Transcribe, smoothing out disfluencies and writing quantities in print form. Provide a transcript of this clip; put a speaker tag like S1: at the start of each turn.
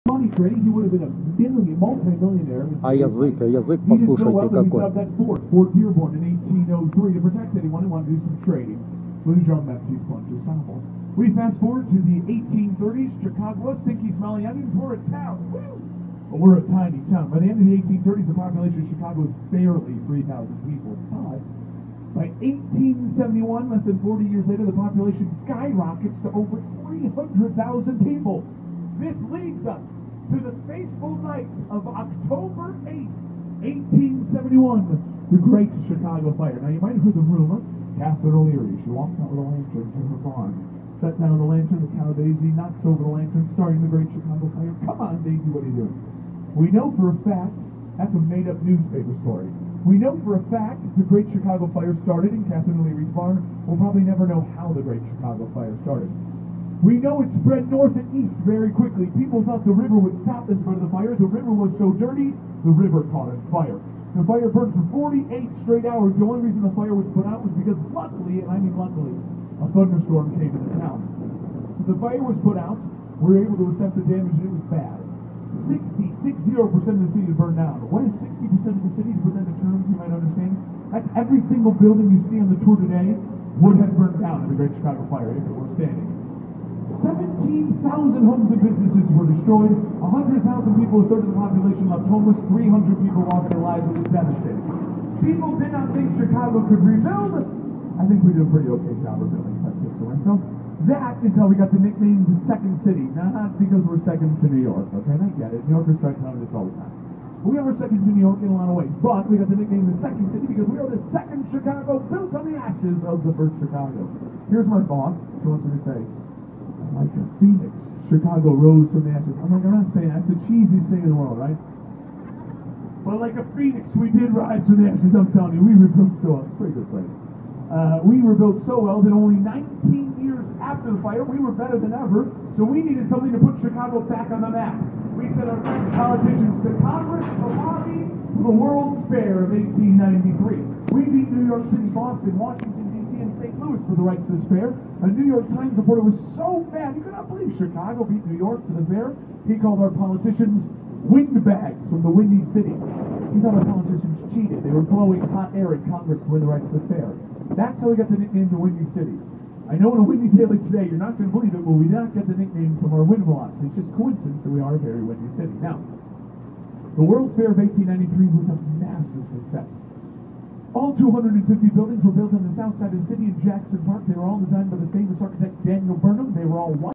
S1: money trading, he would have been a multi-millionaire.
S2: А язык послушайте какой.
S1: Fort Dearborn in 1803 to protect anyone who wanted to do some trading. Lose John Baptiste plunges sample. We fast forward to the 1830s. Chicago, stinky, smelly onions. We're a town. Woo! But we're a tiny town. By the end of the 1830s, the population of Chicago was barely 3,000 people. But by 1871, less than 40 years later, the population skyrockets to over 300,000 people. This leads us to the fateful night of October 8th, 1871, the Great Chicago Fire. Now, you might have heard the rumor, Catherine O'Leary, she walks out with a lantern to her barn, sets down the lantern, the cow Daisy knocks over the lantern, starting the Great Chicago Fire. Come on, Daisy, what are you doing? We know for a fact, that's a made-up newspaper story. We know for a fact the Great Chicago Fire started in Catherine O'Leary's barn. We'll probably never know how the Great Chicago Fire started. We know it spread north and east very quickly. People thought the river would stop the spread of the fire. The river was so dirty, the river caught on fire. The fire burned for 48 straight hours. The only reason the fire was put out was because luckily, and I mean luckily, a thunderstorm came into town. The fire was put out. We were able to assess the damage, and it was bad. 60% of the city is burned down. What is 60% of the city? To put that in terms you might understand. That's every single building you see on the tour today would have burned down in the Great Chicago Fire if it were standing. 17,000 homes and businesses were destroyed. 100,000 people, a third of the population, left homeless. 300 people lost their lives. It was devastating. People did not think Chicago could rebuild. I think we did a pretty okay job rebuilding, if I say so myself. That is how we got the nickname the Second City. Not because we're second to New York, okay? I get it. New Yorkers try to tell me this all the time. We are second to New York in a lot of ways, but we got the nickname the Second City because we are the second Chicago built on the ashes of the first Chicago. Here's my boss. She wants me to say, like a phoenix, Chicago rose from the ashes. I'm not saying that's the cheesiest thing in the world, right? But like a phoenix, we did rise from the ashes. I'm telling you, we rebuilt so well. It's a pretty good place. We were built so well that only 19 years after the fire, we were better than ever, so we needed something to put Chicago back on the map. We sent our best politicians to Congress to lobby for the World's Fair of 1893. We beat New York City, Boston, Washington, D.C., and St. Louis for the rights to this fair. A New York Times reporter was so bad, you could not believe Chicago beat New York for the fair. He called our politicians windbags from the Windy City. He thought our politicians cheated. They were blowing hot air in Congress to win the rights to the fair. That's how we got the nickname the Windy City. I know in a windy day like today, you're not going to believe it, but we did not get the nickname from our wind velocity. It's just coincidence that we are a very windy city. Now, the World's Fair of 1893 was a massive success. All 250 buildings were built on the south side of the city in Jackson Park. They were all designed by the famous architect Daniel Burnham. They were all white.